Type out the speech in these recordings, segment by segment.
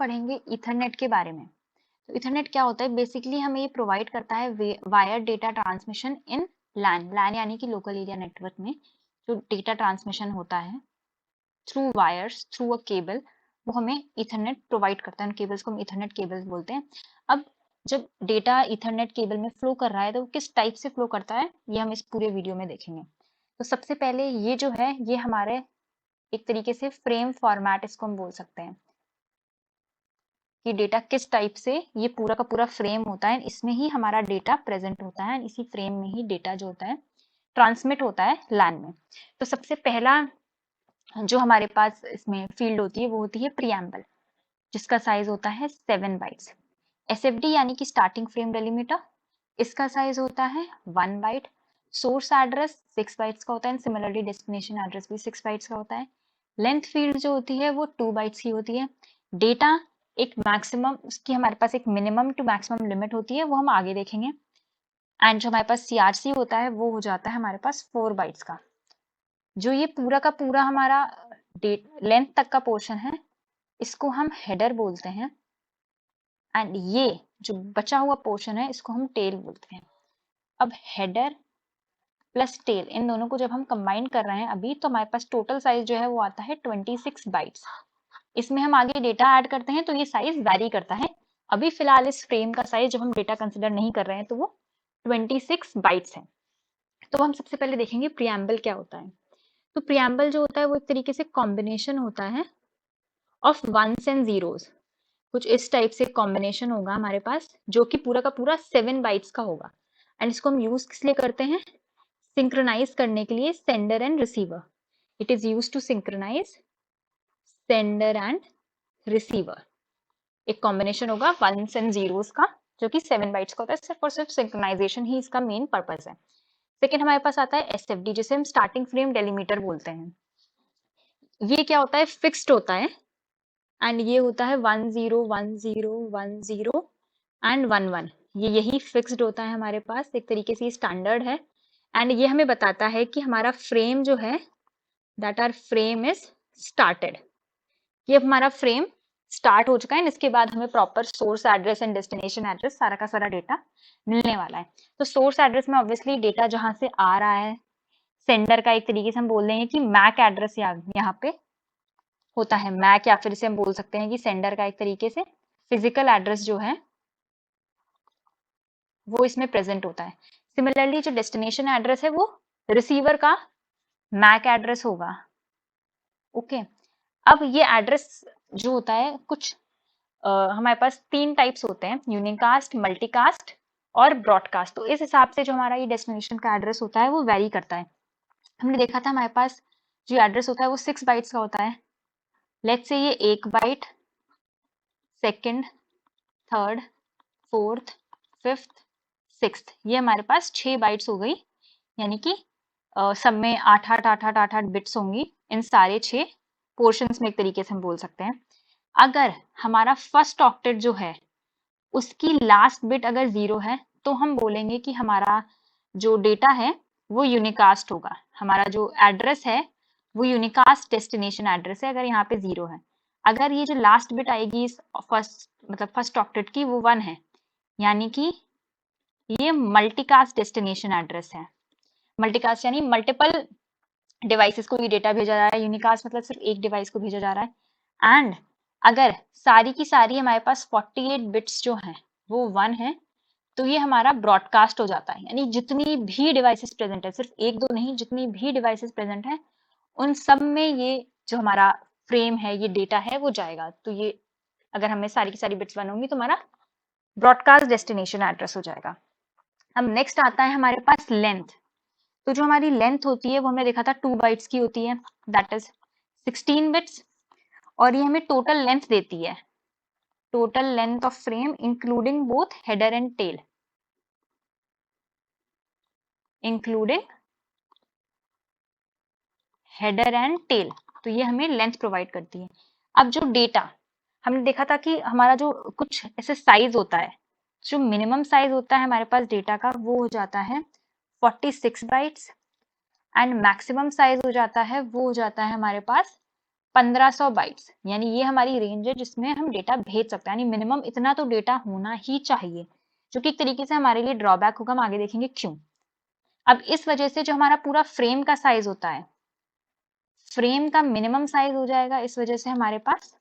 पढ़ेंगे ईथरनेट के बारे में। तो ईथरनेट क्या होता है? बेसिकली हमें ये प्रोवाइड करता है वायर डेटा ट्रांसमिशन इन लैन। लैन यानी कि लोकल एरिया नेटवर्क में जो डेटा ट्रांसमिशन होता है through wires, through a cable, वो हमें ईथरनेट प्रोवाइड करता है। उन केबल्स को हम ईथरनेट केबल्स बोलते हैं। अब जब डेटा ईथरनेट केबल में फ्लो कर रहा है तो वो किस टाइप से फ्लो करता है ये हम इस पूरे वीडियो में देखेंगे। तो सबसे पहले ये जो है ये हमारे एक तरीके से फ्रेम फॉर्मेट इसको हम बोल सकते हैं कि डेटा किस टाइप से, ये पूरा का पूरा फ्रेम होता है, इसमें ही हमारा डेटा प्रेजेंट होता है, इसी फ्रेम में ही डेटा जो होता है ट्रांसमिट होता है लैन में। तो सबसे पहला जो हमारे पास इसमें फील्ड होती है वो होती है प्रीएम्बल, जिसका साइज होता है 7 बाइट्स। एसएफडी यानी कि स्टार्टिंग फ्रेम डेलिमीटर, इसका साइज होता है 1 बाइट। सोर्स एड्रेस 6 बाइट्स का होता है, सिमिलरली डेस्टिनेशन एड्रेस भी 6 बाइट्स का होता है। लेंथ फील्ड जो होती है वो 2 बाइट्स की होती है। डेटा एक मैक्सिमम, उसकी हमारे पास एक मिनिमम टू मैक्सिमम लिमिट होती है, वो हम आगे देखेंगे। एंड जो हमारे पास सीआरसी होता है वो हो जाता है हमारे पास 4 बाइट्स का। जो ये पूरा का पूरा हमारा लेंथ तक का पोर्शन है इसको हम हेडर बोलते हैं, एंड ये जो बचा हुआ पोर्शन है इसको हम टेल बोलते हैं। अब हेडर प्लस टेल इन दोनों को जब हम कंबाइन कर रहे हैं अभी, तो हमारे पास टोटल साइज जो है वो आता है 26 बाइट्स। इसमें हम आगे डेटा ऐड करते हैं तो ये साइज वैरी करता है। अभी फिलहाल इस फ्रेम का साइज जब हम डेटा कंसिडर नहीं कर रहे हैं तो वो 26 बाइट्स है। तो हम सबसे पहले देखेंगे प्रीएम्बल क्या होता है। तो प्रीएम्बल जो होता है वो एक तरीके से कॉम्बिनेशन होता है ऑफ वंस एंड जीरोस। कुछ इस टाइप से कॉम्बिनेशन होगा हमारे पास जो कि पूरा का पूरा 7 बाइट्स का होगा। एंड इसको हम यूज किस लिए करते हैं? सिंक्रोनाइज करने के लिए sender and receiver. It is use to synchronise sender and receiver. एक कॉम्बिनेशन होगा वंस एंड जीरोस का जो कि 7 बाइट्स का होता है। सिर्फ और सिर्फ सिंक्रोनाइजेशन ही इसका मेन पर्पस है। सेकेंड हमारे पास आता है एसएफडी, जिसे हम स्टार्टिंग फ्रेम डेलीमीटर बोलते हैं। ये क्या होता है? फिक्स्ड होता है एंड ये होता है 1 0 1 0 1 0 एंड 1 1। ये यही फिक्स्ड होता है हमारे पास, एक तरीके से स्टैंडर्ड है। एंड ये हमें बताता है कि हमारा फ्रेम जो है that our frame is started. ये हमारा फ्रेम स्टार्ट हो चुका है। इसके बाद हमें proper source address and destination address सारा का सारा डेटा मिलने वाला है। तो सोर्स एड्रेस में ऑब्वियसली डेटा जहां से आ रहा है, सेंडर का एक तरीके से हम बोल देंगे कि मैक एड्रेस यहाँ पे होता है। मैक या फिर इसे हम बोल सकते हैं कि सेंडर का एक तरीके से फिजिकल एड्रेस जो है वो इसमें प्रेजेंट होता है। सिमिलरली जो डेस्टिनेशन एड्रेस है वो रिसीवर का मैक एड्रेस होगा। ओके, अब ये एड्रेस जो होता है कुछ हमारे पास 3 टाइप्स होते हैं, यूनिकास्ट, मल्टीकास्ट और ब्रॉडकास्ट। तो इस हिसाब से जो हमारा ये डेस्टिनेशन का एड्रेस होता है वो वेरी करता है। हमने देखा था हमारे पास जो एड्रेस होता है वो 6 बाइट्स का होता है। लेट्स से ये 1 byte, second, third, fourth, fifth, sixth, ये हमारे पास 6 बाइट्स हो गई। यानी कि सब में 8 बिट्स होंगी इन सारे 6 पोर्शंस में, एक तरीके से हम बोल सकते हैं। अगर हमारा फर्स्ट ऑक्टेट जो है उसकी लास्ट बिट अगर 0 है तो हम बोलेंगे कि हमारा जो डेटा है वो यूनिकास्ट होगा। हमारा जो एड्रेस है वो यूनिकास्ट डेस्टिनेशन एड्रेस है अगर यहाँ पे 0 है। अगर ये जो लास्ट बिट आएगी इस फर्स्ट ऑक्टेट की वो 1 है, यानी कि ये मल्टीकास्ट डेस्टिनेशन एड्रेस है। मल्टीकास्ट यानी मल्टीपल डिवाइसेस को ये डेटा भेजा जा रहा है, यूनिकास्ट मतलब सिर्फ एक डिवाइस को भेजा जा रहा है। एंड अगर सारी की सारी हमारे पास 48 बिट्स जो हैं वो 1 है तो ये हमारा ब्रॉडकास्ट हो जाता है। यानी जितनी भी डिवाइसेस प्रेजेंट है, सिर्फ एक दो नहीं, जितनी भी डिवाइसेस प्रेजेंट है उन सब में ये जो हमारा फ्रेम है, ये डेटा है वो जाएगा। तो ये अगर हमें सारी की सारी बिट्स 1 होंगी तो हमारा ब्रॉडकास्ट डेस्टिनेशन एड्रेस हो जाएगा। अब नेक्स्ट आता है हमारे पास लेंथ। तो जो हमारी लेंथ होती है वो हमने देखा था 2 बाइट्स की होती है, दैट इज 16 बिट्स। और ये हमें टोटल लेंथ देती है, total length of frame including both header and tail, including header and tail. तो ये हमें लेंथ प्रोवाइड करती है। अब जो डेटा हमने देखा था कि हमारा जो कुछ ऐसे साइज होता है, जो मिनिमम साइज होता है हमारे पास डेटा का वो हो जाता है 46 बाइट्स एंड मैक्सिमम साइज हो जाता है वो हो जाता है हमारे पास 1500 बाइट्स, यानी ये हमारी रेंज है जिसमें हम डेटा भेज सकते हैं, यानी मिनिमम इतना तो डेटा होना ही चाहिए, जो कि एक तरीके से हमारे लिए ड्रॉबैक होगा, हम आगे देखेंगे क्यों। अब इस वजह से जो हमारा पूरा फ्रेम का साइज होता है, फ्रेम का मिनिमम साइज हो जाएगा इस वजह से हमारे पास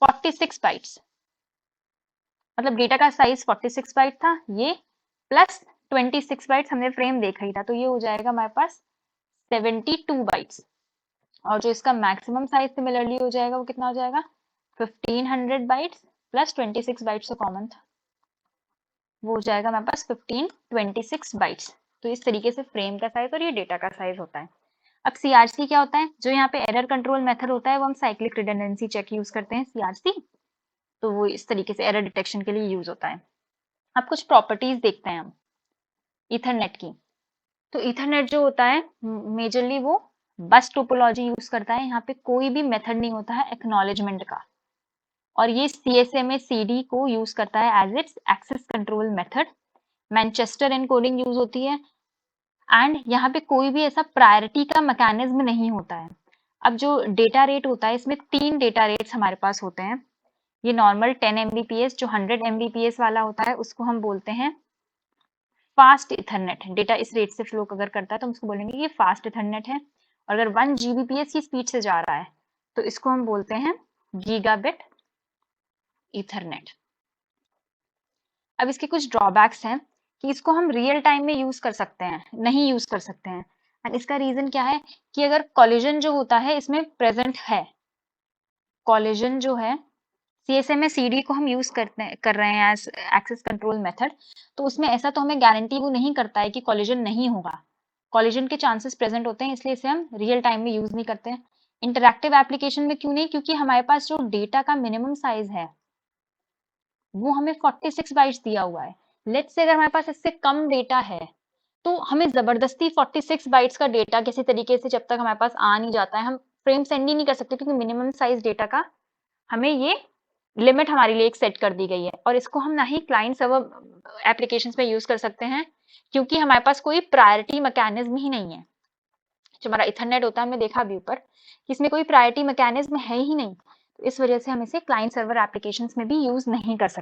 46 बाइट्स, मतलब डेटा का साइज 46 बाइट था, ये प्लस 26 बाइट्स, हमने फ्रेम देखा ही था, तो ये हो जाएगा हमारे पास 72 बाइट्स। और जो इसका मैक्सिमम साइज सिमिलरली हो जाएगा वो कितना हो जाएगा 1500 बाइट्स प्लस 26 बाइट्स तो कॉमन था, वो हो जाएगा हमारे पास 1526 बाइट्स। तो इस तरीके से फ्रेम का साइज और ये डेटा का साइज होता है। अब सीआरसी क्या होता है, जो यहाँ पे एरर कंट्रोल मेथड होता है वो हम साइक्लिक रिडंडेंसी चेक यूज करते हैं सीआरसी, तो वो इस तरीके से एरर डिटेक्शन के लिए यूज होता है। अब कुछ प्रॉपर्टीज देखते हैं हम ईथरनेट की। तो ईथरनेट जो होता है मेजरली वो बस टोपोलॉजी यूज करता है, यहाँ पे कोई भी मेथड नहीं होता है एक्नॉलेजमेंट का, और ये CSMA CD को यूज करता है as it's access control method. Manchester encoding use होती है, एंड यहाँ पे कोई भी ऐसा प्रायोरिटी का मैकेनिज्म नहीं होता है। अब जो डेटा रेट होता है, इसमें 3 डेटा रेट्स हमारे पास होते हैं। ये नॉर्मल 10 MBPS, जो 100 MBPS वाला होता है उसको हम बोलते हैं फास्ट इथरनेट। डेटा इस रेट से फ्लो अगर करता है तो हम उसको बोलेंगे ये फास्ट इथरनेट है। और अगर 1 Gbps की स्पीड से जा रहा है तो इसको हम बोलते हैं गीगाबिट ईथरनेट। अब इसके कुछ ड्रॉबैक्स हैं कि इसको हम रियल टाइम में यूज कर सकते हैं, नहीं यूज कर सकते हैं। एंड इसका रीजन क्या है कि अगर कॉलिजन जो होता है इसमें प्रेजेंट है, कॉलिजन जो है CSMA CD को हम यूज कर रहे हैं एज एक्सेस कंट्रोल मेथड, तो उसमें ऐसा तो हमें गारंटी वो नहीं करता है कि कॉलिजन नहीं होगा। कॉलिजन के चांसेस प्रेजेंट होते हैं, इसलिए इसे हम रियल टाइम में यूज नहीं करते हैं। इंटरैक्टिव एप्लीकेशन में क्यों नहीं, क्योंकि हमारे पास जो डेटा का मिनिमम साइज है वो हमें 46 बाइट्स दिया हुआ है। लेट्स से अगर हमारे पास इससे कम डेटा है तो हमें जबरदस्ती 46 बाइट्स का डेटा किसी तरीके से जब तक हमारे पास आ नहीं जाता है, हम फ्रेम सेंड ही नहीं कर सकते, क्योंकि मिनिमम साइज डेटा का हमें ये लिमिट हमारे लिए एक सेट कर दी गई है। और इसको हम ना ही क्लाइंट सर्वर एप्लीकेशंस में यूज कर सकते हैं, क्योंकि हमारे पास कोई प्रायोरिटी मैकेनिज्म ही नहीं है। जो हमारा इथरनेट होता है, हमने देखा अभी ऊपर कि इसमें कोई प्रायोरिटी मैकेनिज्म है ही नहीं, तो इस वजह से हम इसे क्लाइंट सर्वर एप्लीकेशंस में भी यूज नहीं कर सकते।